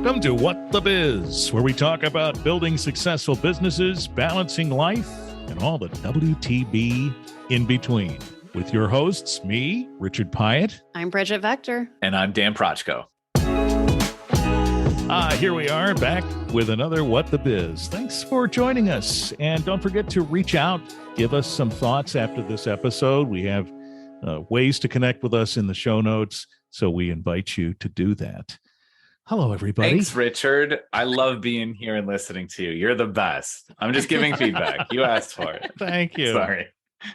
Welcome to What the Biz, where we talk about building successful businesses, balancing life, and all the WTB in between. With your hosts, me, Richard Pyatt. I'm Brigitte Vector. And I'm Dan Prochko. Here we are back with another What the Biz. Thanks for joining us. And don't forget to reach out, give us some thoughts after this episode. We have ways to connect with us in the show notes, so we invite you to do that. Hello, everybody. Thanks, Richard. I love being here and listening to you. You're the best. I'm just giving feedback. You asked for it. Thank you. Sorry.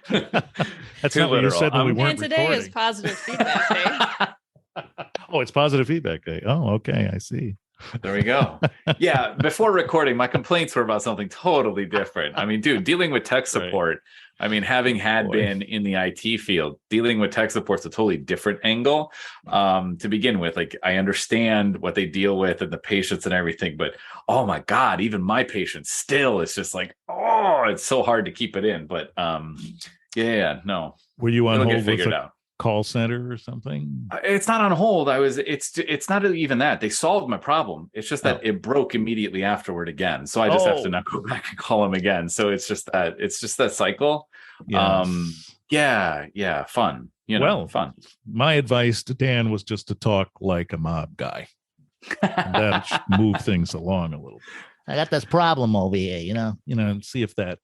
That's not what you said when we weren't today recording. is positive feedback day. Oh, it's positive feedback day. Oh, okay. I see. There we go. Yeah. Before recording, my complaints were about something totally different. I mean, dude, dealing with tech support. I mean, having been in the IT field, dealing with tech support is a totally different angle. To begin with, like, I understand what they deal with and the patients and everything, but oh my God, even my patients still, it's just like, oh, it's so hard to keep it in. But no. Were you on hold with out. Call center or something? It's not on hold. It's not even that. They solved my problem. It's just that it broke immediately afterward again. So I just have to now go back and call them again. So it's just that cycle. Yes. Yeah. Fun. Fun. My advice to Dan was just to talk like a mob guy. That should move things along a little bit. I got this problem over here, and see if that.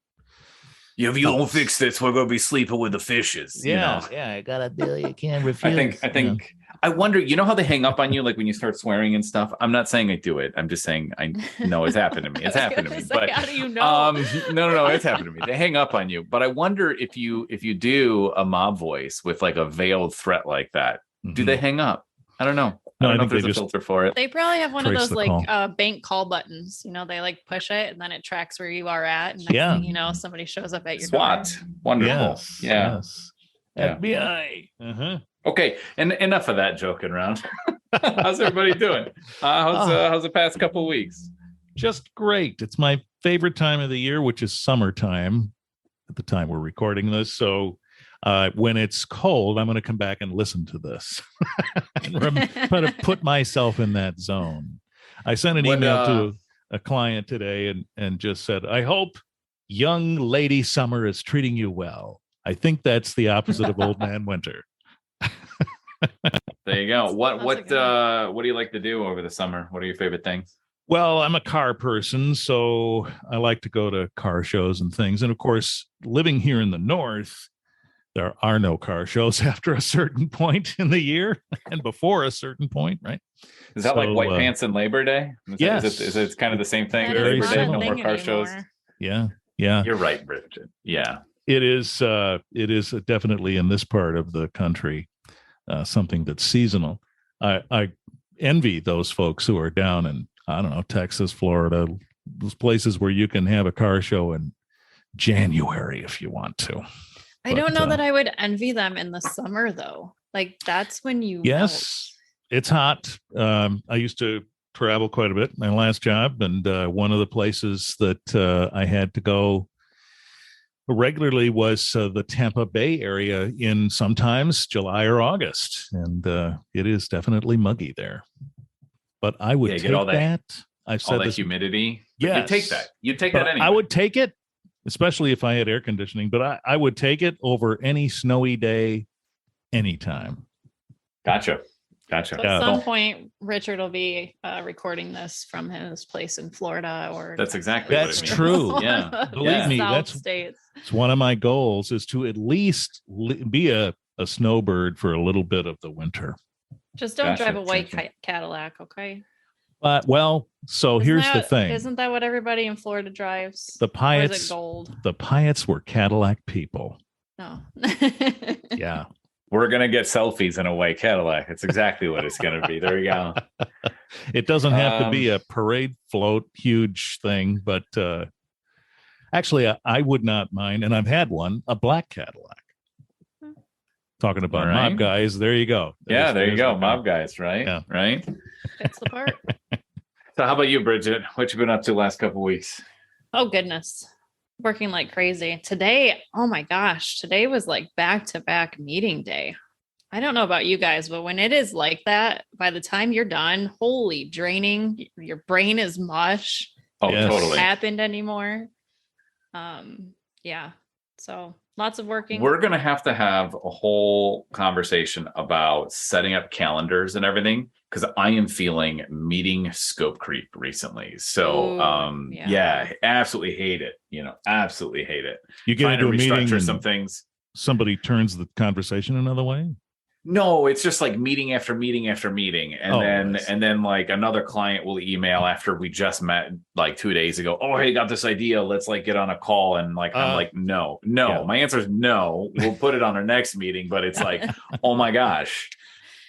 If you don't fix this, we're going to be sleeping with the fishes. Yeah, I got a deal you can't refuse. I think. I wonder, how they hang up on you, like when you start swearing and stuff? I'm not saying I do it. I'm just saying I know it's happened to me. It's happened to me. But how do you know? No, it's happened to me. They hang up on you. But I wonder if you do a mob voice with like a veiled threat like that, do they hang up? I don't know. I don't know if there's a filter for it. They probably have one of those like bank call buttons. They like push it and then it tracks where you are at. And next thing you know, somebody shows up at your SWAT. door. Wonderful. Yes. Yeah. FBI. Uh-huh. Okay, and enough of that joking around. How's everybody doing? How's the past couple of weeks? Just great. It's my favorite time of the year, which is summertime at the time we're recording this. So when it's cold, I'm going to come back and listen to this. I'm going to put myself in that zone. I sent an email to a client today and just said, I hope young lady summer is treating you well. I think that's the opposite of old man winter. There you go. What do you like to do over the summer? What are your favorite things? Well, I'm a car person, so I like to go to car shows and things. And of course, living here in the North, there are no car shows after a certain point in the year and before a certain point, right? Is that like White Pants and Labor Day? Yes. Is it kind of the same thing? Very Labor Day, no similar. more car shows? Yeah. You're right, Bridget. Yeah. It is definitely in this part of the country something that's seasonal. I envy those folks who are down in, I don't know, Texas, Florida, those places where you can have a car show in January if you want to. I don't know that I would envy them in the summer, though. Like, that's when you Yes, it's hot. I used to travel quite a bit, my last job, and one of the places that I had to go regularly was the Tampa Bay area in sometimes July or August, and it is definitely muggy there. But I would take that. I've said all that this, humidity. Yes, you'd take that. You'd take that anyway. I would take it, especially if I had air conditioning. But I would take it over any snowy day, anytime. Gotcha. So at some point, Richard will be recording this from his place in Florida, or that's exactly that's what it means. True. Yeah, believe me, South that's states. It's one of my goals is to at least be a snowbird for a little bit of the winter. Just don't drive a white Cadillac, okay? So here's the thing. Isn't that what everybody in Florida drives? The Pyatts, or is it gold? The Pyatts were Cadillac people. No. Yeah. We're going to get selfies in a white Cadillac. It's exactly what it's going to be. There you go. It doesn't have to be a parade float, huge thing, but actually, I would not mind, and I've had one, a black Cadillac. Talking about mob guys, there you go. There you go. Mob guys, right? Yeah. Fits the part. So how about you, Bridget? What you been up to the last couple of weeks? Oh, goodness. Working like crazy. Today, oh my gosh, today was like back-to-back meeting day. I don't know about you guys, but when it is like that, by the time you're done, holy draining, your brain is mush. Oh, Yes. totally. Happened anymore. Yeah. So lots of working. We're going to have a whole conversation about setting up calendars and everything, because I am feeling meeting scope creep recently. So, yeah, absolutely hate it. Absolutely hate it. You get Trying into to a meeting restructure and some things. somebody turns the conversation another way. No, it's just like meeting after meeting after meeting. And then like another client will email after we just met like 2 days ago. Oh, hey, got this idea. Let's like get on a call. And like, I'm like, no. Yeah. My answer is no. We'll put it on our next meeting. But it's like, oh my gosh.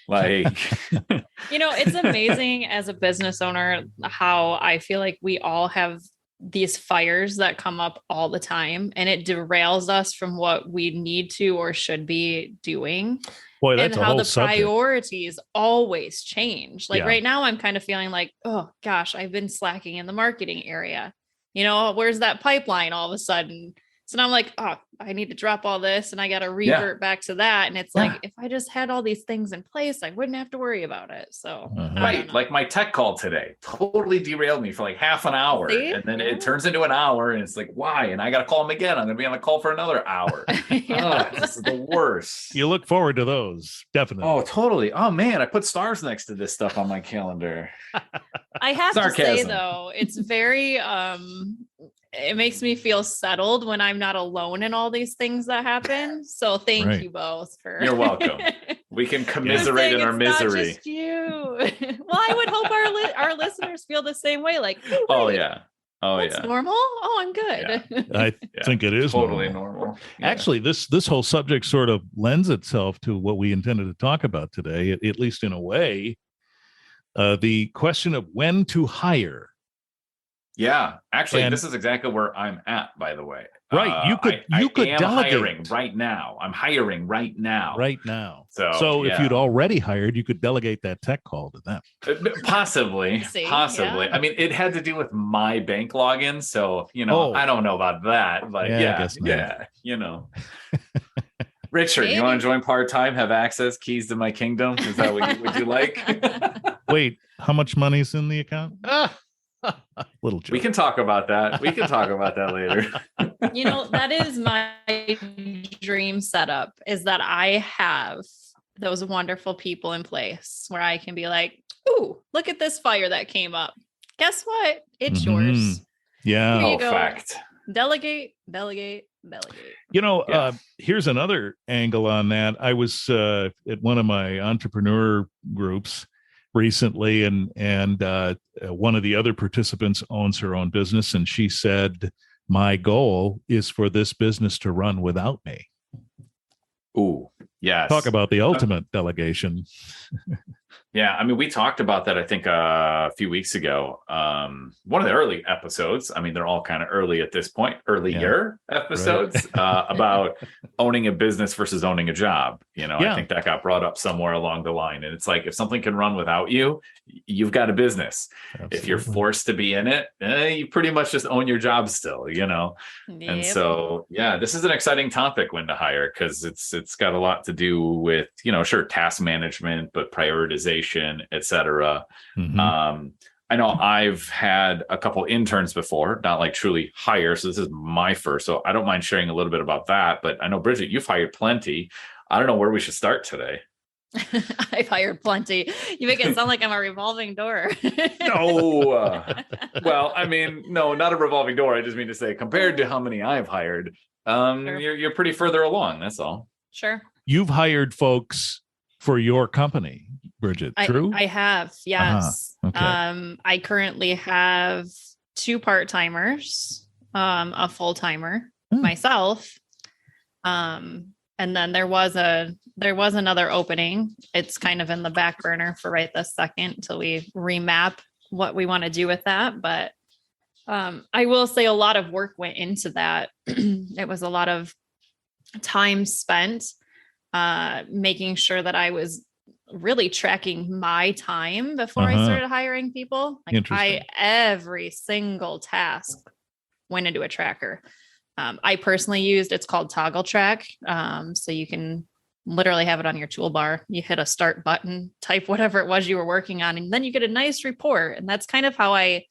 Like, it's amazing as a business owner, how I feel like we all have these fires that come up all the time, and it derails us from what we need to or should be doing. Boy, that's and a how whole the subject. Priorities always change. Like Yeah. right now, I'm kind of feeling like, oh gosh, I've been slacking in the marketing area. Where's that pipeline all of a sudden? So now I'm like, oh, I need to drop all this and I got to revert back to that. And it's like, if I just had all these things in place, I wouldn't have to worry about it. So, right. Like my tech call today totally derailed me for like half an hour. See? And then it turns into an hour and it's like, why? And I got to call them again. I'm going to be on the call for another hour. This is the worst. You look forward to those. Definitely. Oh, totally. Oh man, I put stars next to this stuff on my calendar. I have to say though, it's very, it makes me feel settled when I'm not alone in all these things that happen. So thank you both for. You're welcome. We can commiserate in our misery. Not just you. Well, I would hope our listeners feel the same way. Like, oh yeah, that's normal. Oh, I'm good. Yeah. I think it is totally normal. Yeah. Actually, this whole subject sort of lends itself to what we intended to talk about today, at least in a way. The question of when to hire. Yeah, actually, this is exactly where I'm at, by the way. Right. You could delegate. Hiring right now. I'm hiring right now. Right now. So if you'd already hired, you could delegate that tech call to them. Possibly. Possibly. Yeah. I mean, it had to do with my bank login. So, I don't know about that. But I guess not. Richard, you want to join part-time, have access, keys to my kingdom? Is that what you like? Wait, how much money's in the account? Little joke. We can talk about that. We can talk about that later. That is my dream setup, is that I have those wonderful people in place where I can be like, ooh, look at this fire that came up. Guess what? It's yours. Yeah. Here you go. Fact. Delegate. Here's another angle on that. I was at one of my entrepreneur groups recently, and one of the other participants owns her own business, and she said, my goal is for this business to run without me. Ooh, yes. Talk about the ultimate delegation. Yeah, I mean, we talked about that, I think, a few weeks ago. One of the early episodes, I mean, they're all kind of early at this point, earlier episodes, about owning a business versus owning a job. I think that got brought up somewhere along the line. And it's like, if something can run without you, you've got a business. Absolutely. If you're forced to be in it, you pretty much just own your job still, Yep. And so, this is an exciting topic, when to hire, because it's got a lot to do with, sure, task management, but prioritization, etc. Mm-hmm. I know I've had a couple interns before, not like truly hire. So this is my first. So I don't mind sharing a little bit about that. But I know, Brigitte, you've hired plenty. I don't know where we should start today. I've hired plenty. You make it sound like I'm a revolving door. No. Well, I mean, no, not a revolving door. I just mean to say, compared to how many I've hired, sure. You're pretty further along. That's all. Sure. You've hired folks for your company, Brigitte, true? I have, yes. Okay. I currently have 2 part-timers, a full-timer, myself. And then there was another opening. It's kind of in the back burner for right this second until we remap what we want to do with that. But I will say a lot of work went into that. It was a lot of time spent making sure that I was really tracking my time before I started hiring people. Like every single task went into a tracker. I personally used, it's called Toggle Track. So you can literally have it on your toolbar. You hit a start button, type whatever it was you were working on, and then you get a nice report. And that's kind of how I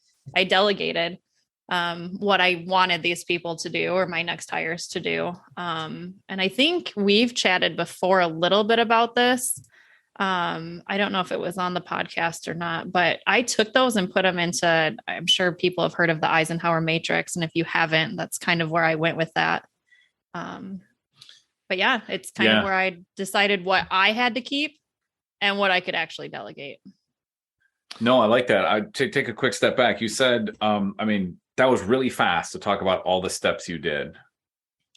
delegated what I wanted these people to do, or my next hires to do. And I think we've chatted before a little bit about this. I don't know if it was on the podcast or not, but I took those and put them into, I'm sure people have heard of the Eisenhower matrix. And if you haven't, that's kind of where I went with that. But yeah, it's kind of where I decided what I had to keep and what I could actually delegate. No, I like that. Take a quick step back. You said, that was really fast to talk about all the steps you did.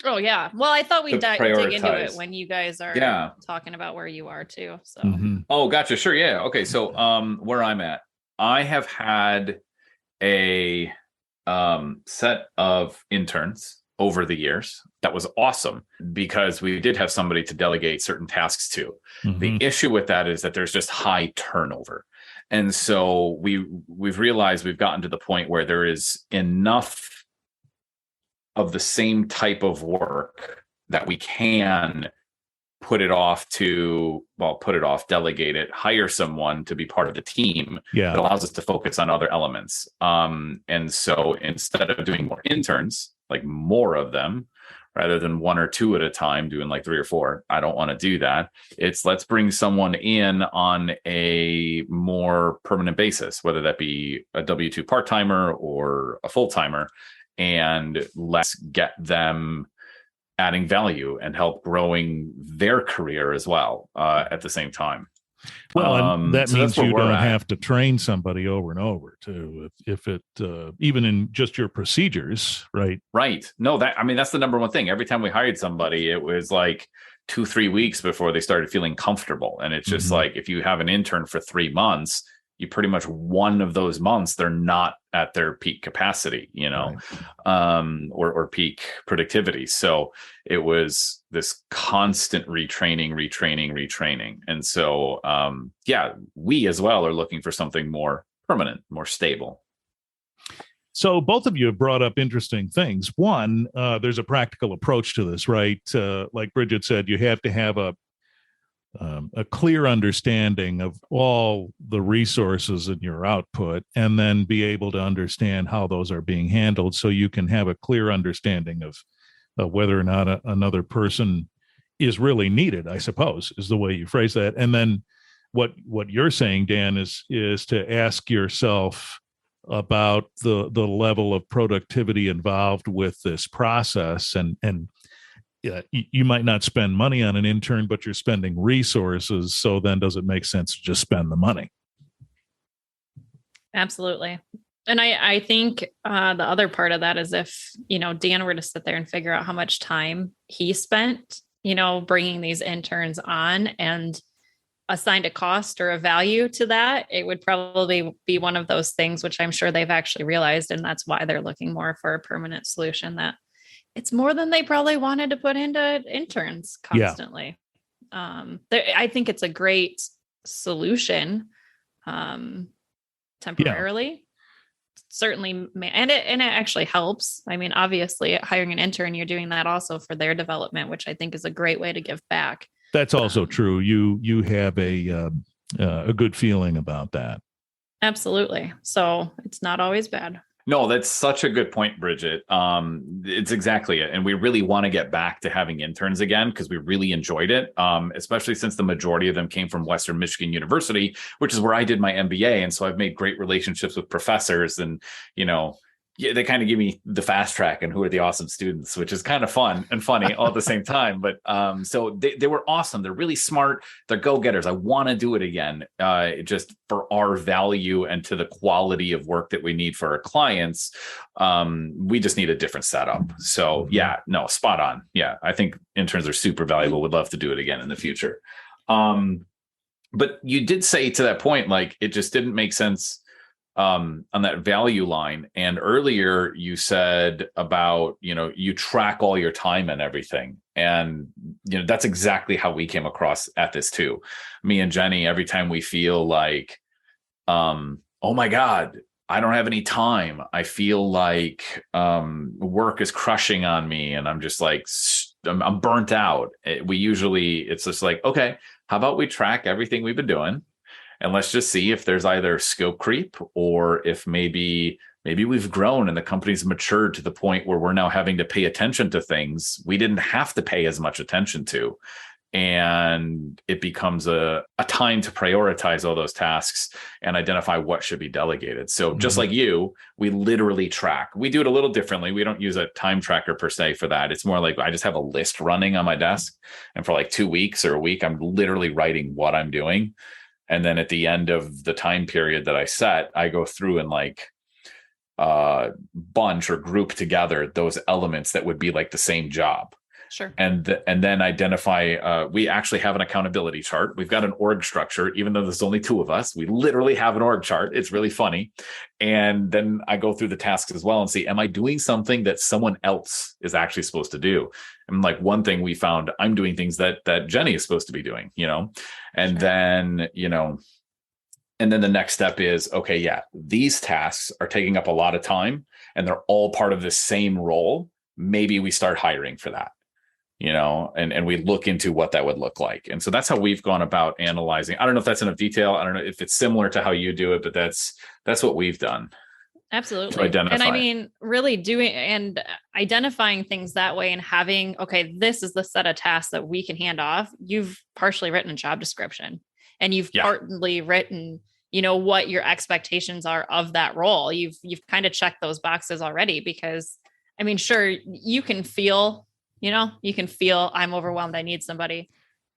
Oh yeah. Well, I thought we'd dig into it when you guys are talking about where you are too. So. Mm-hmm. Oh, gotcha. Sure. Yeah. Okay. So, where I'm at, I have had a set of interns over the years. That was awesome because we did have somebody to delegate certain tasks to. Mm-hmm. The issue with that is that there's just high turnover. And so we've realized we've gotten to the point where there is enough of the same type of work that we can delegate it, hire someone to be part of the team. Yeah. That allows us to focus on other elements. And so instead of doing more interns, like more of them, rather than one or two at a time, doing like 3 or 4. I don't want to do that. It's let's bring someone in on a more permanent basis, whether that be a W-2 part-timer or a full-timer, and let's get them adding value and help growing their career as well at the same time. Well, and that means you don't have to train somebody over and over too. If it even in just your procedures, right? Right. No, that's the number one thing. Every time we hired somebody, it was like 2-3 weeks before they started feeling comfortable. And it's just like, if you have an intern for 3 months, you pretty much one of those months, they're not at their peak capacity, right. or peak productivity. So it was this constant retraining. And so, we as well are looking for something more permanent, more stable. So both of you have brought up interesting things. One, there's a practical approach to this, right? Like Brigitte said, you have to have a clear understanding of all the resources in your output, and then be able to understand how those are being handled, so you can have a clear understanding of whether or not another person is really needed, I suppose, is the way you phrase that. And then what you're saying, Dan, is to ask yourself about the level of productivity involved with this process, and you might not spend money on an intern, but you're spending resources. So then does it make sense to just spend the money? Absolutely. And I think the other part of that is if, Dan were to sit there and figure out how much time he spent, bringing these interns on and assigned a cost or a value to that, it would probably be one of those things, which I'm sure they've actually realized. And that's why they're looking more for a permanent solution, that it's more than they probably wanted to put into interns constantly. Yeah. I think it's a great solution temporarily. Yeah. Certainly. And it actually helps. I mean, obviously hiring an intern, you're doing that also for their development, which I think is a great way to give back. That's also true. You have a good feeling about that. Absolutely. So it's not always bad. No, that's such a good point, Brigitte. It's exactly it. And we really want to get back to having interns again because we really enjoyed it, especially since the majority of them came from Western Michigan University, which is where I did my MBA. And so I've made great relationships with professors, and, they kind of give me the fast track and who are the awesome students, which is kind of fun and funny all at the same time. But so they were awesome. They're really smart. They're go-getters. I want to do it again, just for our value and to the quality of work that we need for our clients. We just need a different setup. So spot on. Yeah, I think interns are super valuable. Would love to do it again in the future. But you did say to that point, like, it just didn't make sense on that value line. And earlier you said about, you track all your time and everything. And, that's exactly how we came across at this too. Me and Jenny, every time we feel like, oh my God, I don't have any time. I feel like work is crushing on me. And I'm just like, I'm burnt out. It's just like, okay, how about we track everything we've been doing, and let's just see if there's either scope creep, or if maybe we've grown and the company's matured to the point where we're now having to pay attention to things we didn't have to pay as much attention to. And it becomes a time to prioritize all those tasks and identify what should be delegated. So just like you, we literally track. We do it a little differently. We don't use a time tracker per se for that. It's more like I just have a list running on my desk. And for like 2 weeks or a week, I'm literally writing what I'm doing. And then at the end of the time period that I set, I go through and like bunch or group together those elements that would be like the same job. Sure. And then identify, we actually have an accountability chart. We've got an org structure, even though there's only 2 of us, we literally have an org chart. It's really funny. And then I go through the tasks as well and see, am I doing something that someone else is actually supposed to do? And like one thing we found, I'm doing things that Jenny is supposed to be doing, and sure. Then, and then the next step is, okay, yeah, these tasks are taking up a lot of time and they're all part of the same role. Maybe we start hiring for that. And we look into what that would look like. And so that's how we've gone about analyzing. I don't know if that's enough detail. I don't know if it's similar to how you do it, but that's what we've done. Absolutely. And I mean, really doing and identifying things that way and having, okay, this is the set of tasks that we can hand off. You've partially written a job description and you've partly written, what your expectations are of that role. You've kind of checked those boxes already, because I mean, sure, you can feel I'm overwhelmed. I need somebody.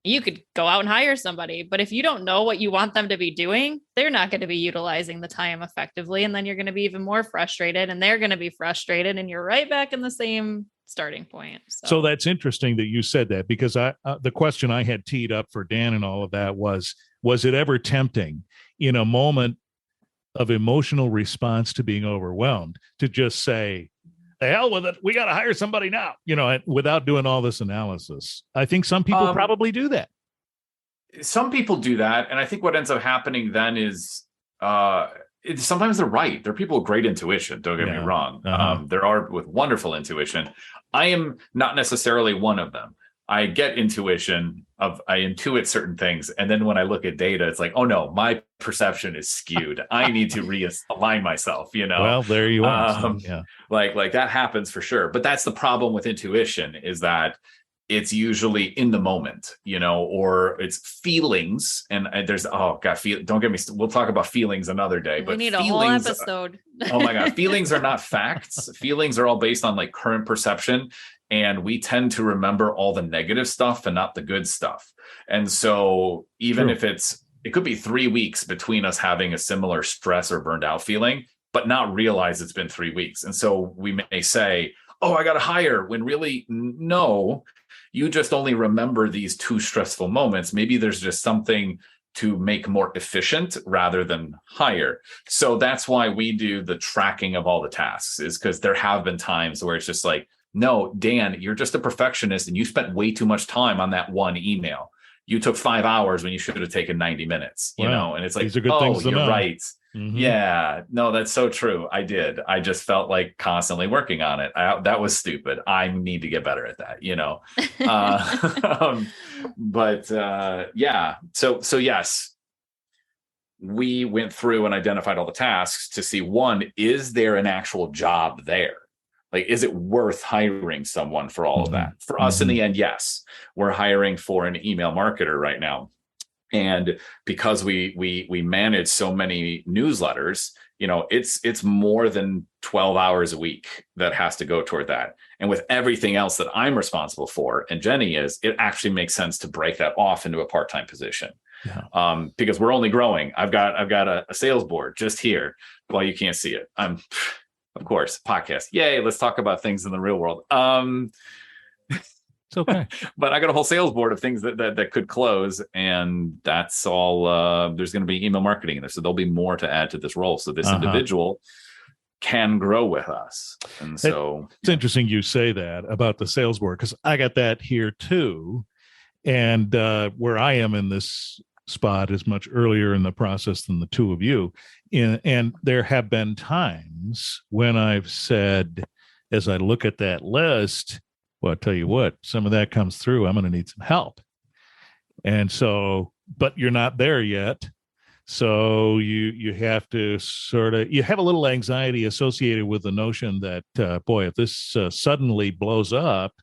You could go out and hire somebody, but if you don't know what you want them to be doing, they're not going to be utilizing the time effectively. And then you're going to be even more frustrated and they're going to be frustrated and you're right back in the same starting point. So that's interesting that you said that, because the question I had teed up for Dan and all of that was it ever tempting in a moment of emotional response to being overwhelmed to just say, the hell with it, we got to hire somebody now, without doing all this analysis? I think some people probably do that. Some people do that. And I think what ends up happening then is sometimes they're right. There are people with great intuition. Don't get me wrong. There are with wonderful intuition. I am not necessarily one of them. I get intuition I intuit certain things. And then when I look at data, it's like, oh no, my perception is skewed. I need to realign myself, Well, there you are. Like that happens for sure. But that's the problem with intuition, is that it's usually in the moment, or it's feelings. And there's, don't get me, we'll talk about feelings another day. But we need a whole episode. Oh my God. Feelings are not facts. Feelings are all based on like current perception. And we tend to remember all the negative stuff and not the good stuff. And so even if it could be 3 weeks between us having a similar stress or burned out feeling, but not realize it's been 3 weeks. And so we may say, oh, I got to hire, when really, no, you just only remember these 2 stressful moments. Maybe there's just something to make more efficient rather than hire. So that's why we do the tracking of all the tasks, is because there have been times where it's just like, no, Dan, you're just a perfectionist and you spent way too much time on that one email. You took 5 hours when you should have taken 90 minutes, and it's like, these are good things to you're know. Right. Mm-hmm. Yeah, no, that's so true. I did. I just felt like constantly working on it. That was stupid. I need to get better at that, So yes, we went through and identified all the tasks to see, one, is there an actual job there? Like, is it worth hiring someone for all of that? For us in the end, yes, we're hiring for an email marketer right now. And because we manage so many newsletters, it's more than 12 hours a week that has to go toward that. And with everything else that I'm responsible for, and Jenny is, it actually makes sense to break that off into a part-time position. Yeah. Because we're only growing. I've got a sales board just here. Well, you can't see it. Of course, podcast. Yay, let's talk about things in the real world. It's okay. But I got a whole sales board of things that could close, and that's all. There's going to be email marketing in there, so there'll be more to add to this role. So this individual can grow with us. And so it's interesting you say that about the sales board, because I got that here too. And where I am in this spot is much earlier in the process than the two of you. And there have been times when I've said, as I look at that list, Well, I'll tell you what, some of that comes through. I'm going to need some help. And so, but you're not there yet. So you have to you have a little anxiety associated with the notion that, boy, if this suddenly blows up,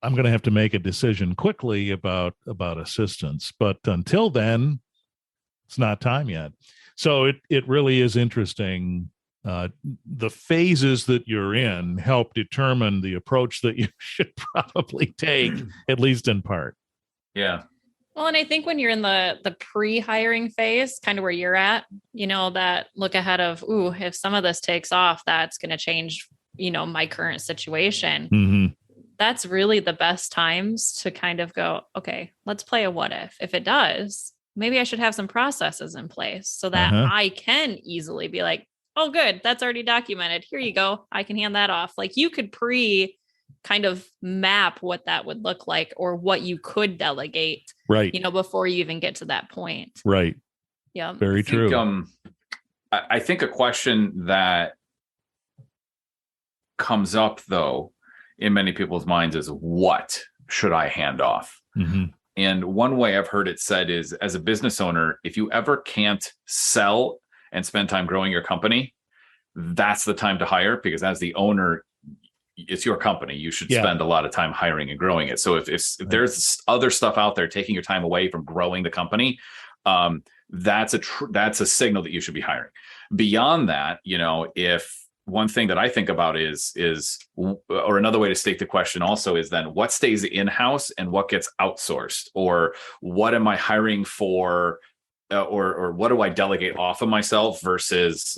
I'm going to have to make a decision quickly about assistance. But until then, it's not time yet. So it really is interesting. The phases that you're in help determine the approach that you should probably take, at least in part. Yeah. Well, and I think when you're in the pre-hiring phase, kind of where you're at, that look ahead of, if some of this takes off, that's going to change, my current situation. Mm-hmm. That's really the best times to kind of go, okay, let's play a what if. If it does, maybe I should have some processes in place so that I can easily be like, oh, good, that's already documented. Here you go. I can hand that off. Like you could kind of map what that would look like or what you could delegate, right? Before you even get to that point. Right. Yeah. Very true. I think a question that comes up though in many people's minds is, what should I hand off? Mm-hmm. And one way I've heard it said is, as a business owner, if you ever can't sell and spend time growing your company, that's the time to hire, because as the owner, it's your company. You should spend a lot of time hiring and growing it. So if there's other stuff out there taking your time away from growing the company, that's a signal that you should be hiring. Beyond that, if one thing that I think about is, or another way to state the question also is then what stays in-house and what gets outsourced, or what am I hiring for, or what do I delegate off of myself versus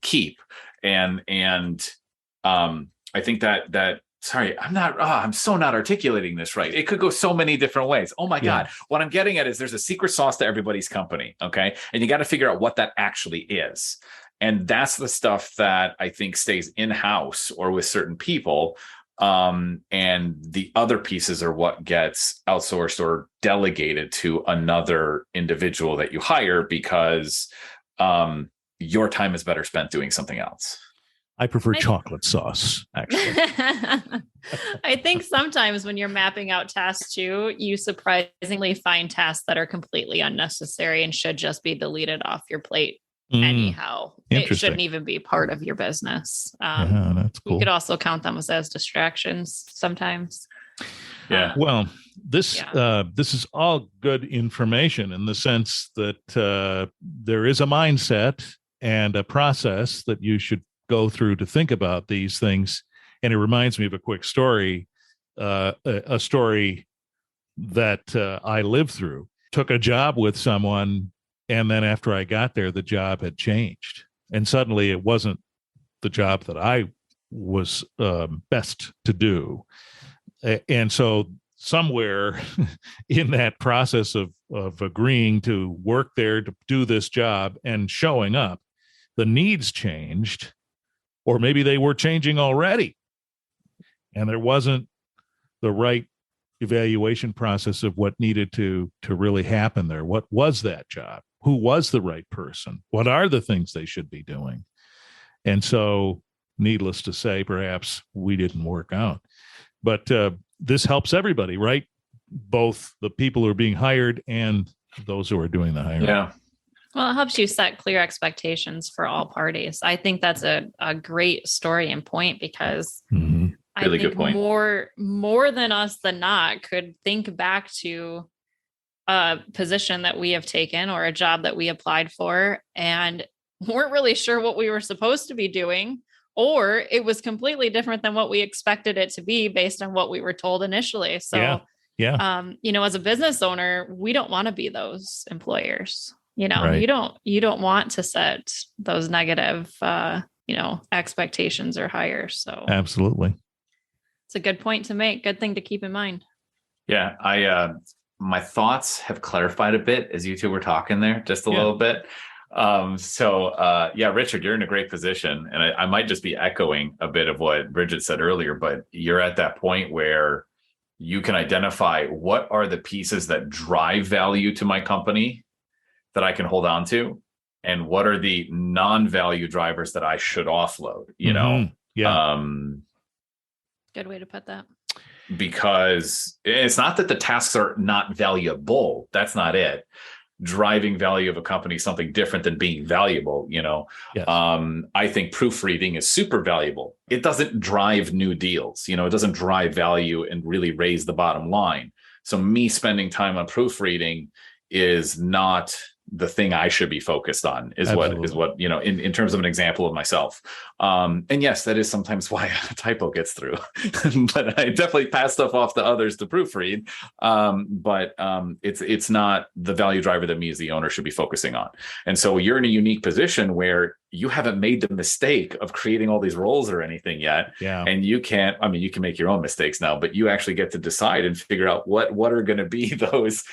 keep? And I think that sorry, I'm so not articulating this right. It could go so many different ways. Oh my God. What I'm getting at is there's a secret sauce to everybody's company. Okay. And you got to figure out what that actually is. And that's the stuff that I think stays in-house or with certain people. And the other pieces are what gets outsourced or delegated to another individual that you hire, because your time is better spent doing something else. I prefer chocolate sauce, actually. I think sometimes when you're mapping out tasks too, you surprisingly find tasks that are completely unnecessary and should just be deleted off your plate. Anyhow, it shouldn't even be part of your business. That's cool. You could also count them as distractions sometimes. Yeah. Well, this is all good information in the sense that there is a mindset and a process that you should go through to think about these things. And it reminds me of a quick story, a story that I lived through. Took a job with someone, and then after I got there, the job had changed. And suddenly it wasn't the job that I was best to do. And so somewhere in that process of agreeing to work there to do this job and showing up, the needs changed, or maybe they were changing already. And there wasn't the right evaluation process of what needed to really happen there. What was that job? Who was the right person? What are the things they should be doing? And so, needless to say, perhaps we didn't work out. But this helps everybody, right? Both the people who are being hired and those who are doing the hiring. Yeah. Well, it helps you set clear expectations for all parties. I think that's a great story and point, because Really I think good point. more than us than not could think back to a position that we have taken or a job that we applied for and weren't really sure what we were supposed to be doing, or it was completely different than what we expected it to be based on what we were told initially. So, as a business owner, we don't want to be those employers. Right. You don't want to set those negative, expectations or higher. So Absolutely. it's a good point to make. Good thing to keep in mind. Yeah. My thoughts have clarified a bit as you two were talking there, just a little bit. Richard, you're in a great position, and I might just be echoing a bit of what Brigitte said earlier, but you're at that point where you can identify what are the pieces that drive value to my company that I can hold on to, and what are the non-value drivers that I should offload, Yeah. Good way to put that. Because it's not that the tasks are not valuable. That's not it. Driving value of a company is something different than being valuable. Yes. I think proofreading is super valuable. It doesn't drive new deals. It doesn't drive value and really raise the bottom line. So me spending time on proofreading is not the thing I should be focused on, is what in terms of an example of myself. And yes, that is sometimes why a typo gets through, but I definitely pass stuff off to others to proofread. But it's not the value driver that me as the owner should be focusing on. And so you're in a unique position where you haven't made the mistake of creating all these roles or anything yet. Yeah. And you can make your own mistakes now, but you actually get to decide and figure out what are going to be those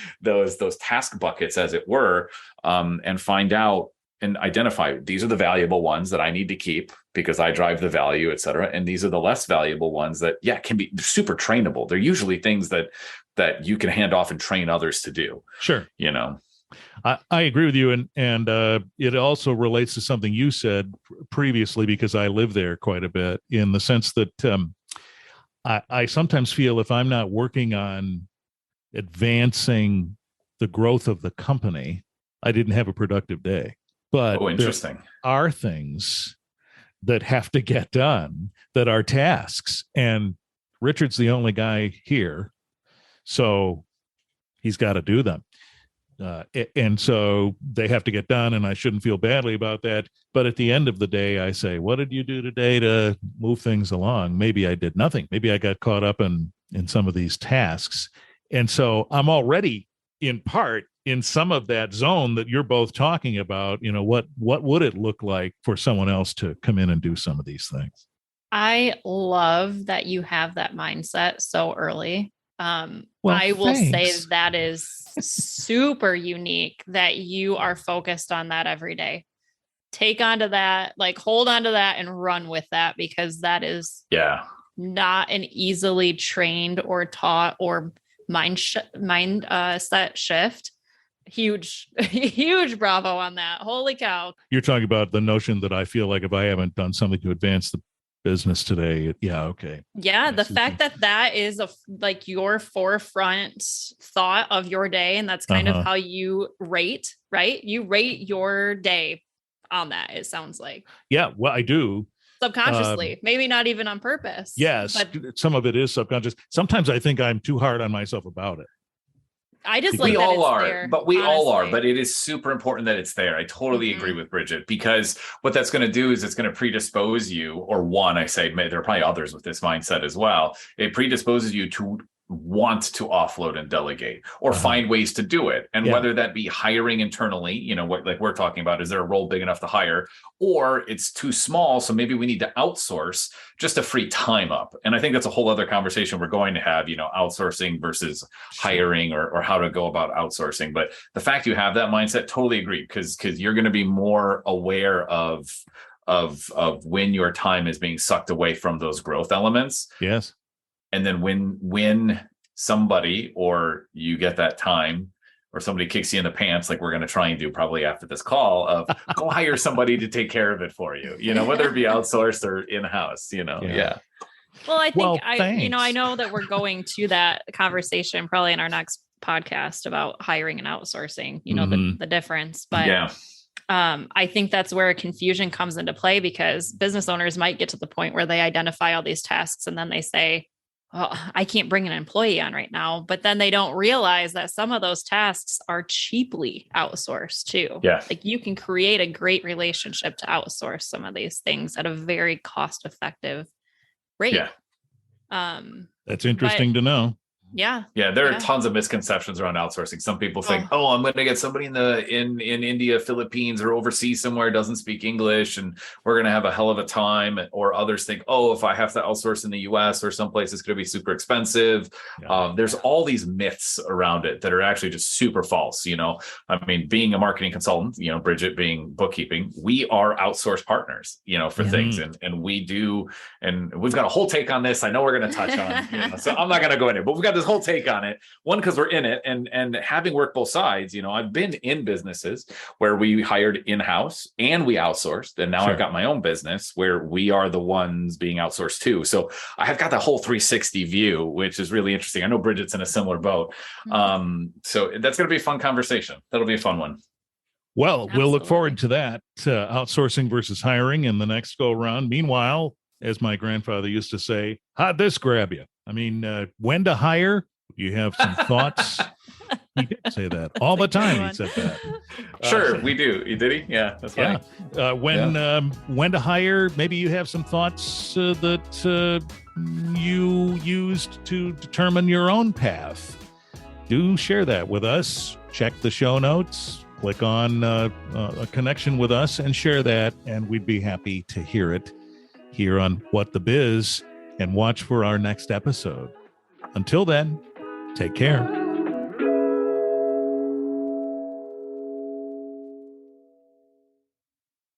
task buckets, as it were, and find out and identify, these are the valuable ones that I need to keep because I drive the value, et cetera. And these are the less valuable ones that, can be super trainable. They're usually things that you can hand off and train others to do. Sure. I agree with you. And it also relates to something you said previously, because I live there quite a bit, in the sense that I sometimes feel if I'm not working on advancing the growth of the company, I didn't have a productive day. But interesting. There are things that have to get done that are tasks. And Richard's the only guy here, so he's got to do them. And so they have to get done, and I shouldn't feel badly about that. But at the end of the day, I say, what did you do today to move things along? Maybe I did nothing. Maybe I got caught up in some of these tasks. And so I'm already in part in some of that zone that you're both talking about. What would it look like for someone else to come in and do some of these things? I love that you have that mindset so early. I will say that is super unique that you are focused on that every day. Take onto that, hold on to that and run with that, because that is not an easily trained or taught or mindset shift. Huge bravo on that. Holy cow. You're talking about the notion that I feel like if I haven't done something to advance the business today. Okay. Yeah. The fact that is your forefront thought of your day. And that's kind of how you rate, right? You rate your day on that, it sounds like. Yeah. Well, I do. Subconsciously, maybe not even on purpose. Yes. But some of it is subconscious. Sometimes I think I'm too hard on myself about it. I just we all are, there, but we all are. But it is super important that it's there. I totally agree with Brigitte, because what that's going to do is it's going to predispose you, or I say, there are probably others with this mindset as well. It predisposes you to want to offload and delegate, or find ways to do it. And whether that be hiring internally, what we're talking about, is there a role big enough to hire, or it's too small, so maybe we need to outsource just to free time up. And I think that's a whole other conversation we're going to have, outsourcing versus hiring, or how to go about outsourcing. But the fact you have that mindset, totally agree, because you're going to be more aware of when your time is being sucked away from those growth elements. Yes. And then when somebody, or you get that time, or somebody kicks you in the pants, like we're going to try and do probably after this call, of go hire somebody to take care of it for you, whether it be outsourced or in-house, Yeah. Well, I think I know that we're going to that conversation probably in our next podcast about hiring and outsourcing, the difference, but I think that's where confusion comes into play, because business owners might get to the point where they identify all these tasks and then they say, oh, I can't bring an employee on right now. But then they don't realize that some of those tasks are cheaply outsourced too. Yeah. You can create a great relationship to outsource some of these things at a very cost-effective rate. Yeah. That's interesting to know. Yeah. Yeah. There are tons of misconceptions around outsourcing. Some people think, I'm going to get somebody in India, Philippines, or overseas somewhere, doesn't speak English, and we're going to have a hell of a time. Or others think, if I have to outsource in the US or someplace, it's going to be super expensive. Yeah. There's all these myths around it that are actually just super false. Being a marketing consultant, Brigitte being bookkeeping, we are outsourced partners, for things. And we do, and we've got a whole take on this. I know we're going to touch on, so I'm not going to go in it, but we've got this whole take on it. One, because we're in it, and having worked both sides, I've been in businesses where we hired in-house and we outsourced, and now I've got my own business where we are the ones being outsourced too. So I have got the whole 360 view, which is really interesting. I know Bridget's in a similar boat. So that's going to be a fun conversation. That'll be a fun one. Well, we'll look forward to that, outsourcing versus hiring in the next go around. Meanwhile, as my grandfather used to say, how'd this grab you? I mean, when to hire? You have some thoughts? He did say that all the time. He said that. Sure, we do. Did he? Yeah, that's funny. When to hire? Maybe you have some thoughts that you used to determine your own path. Do share that with us. Check the show notes. Click on a connection with us and share that, and we'd be happy to hear it here on What the Biz, and watch for our next episode. Until then, take care.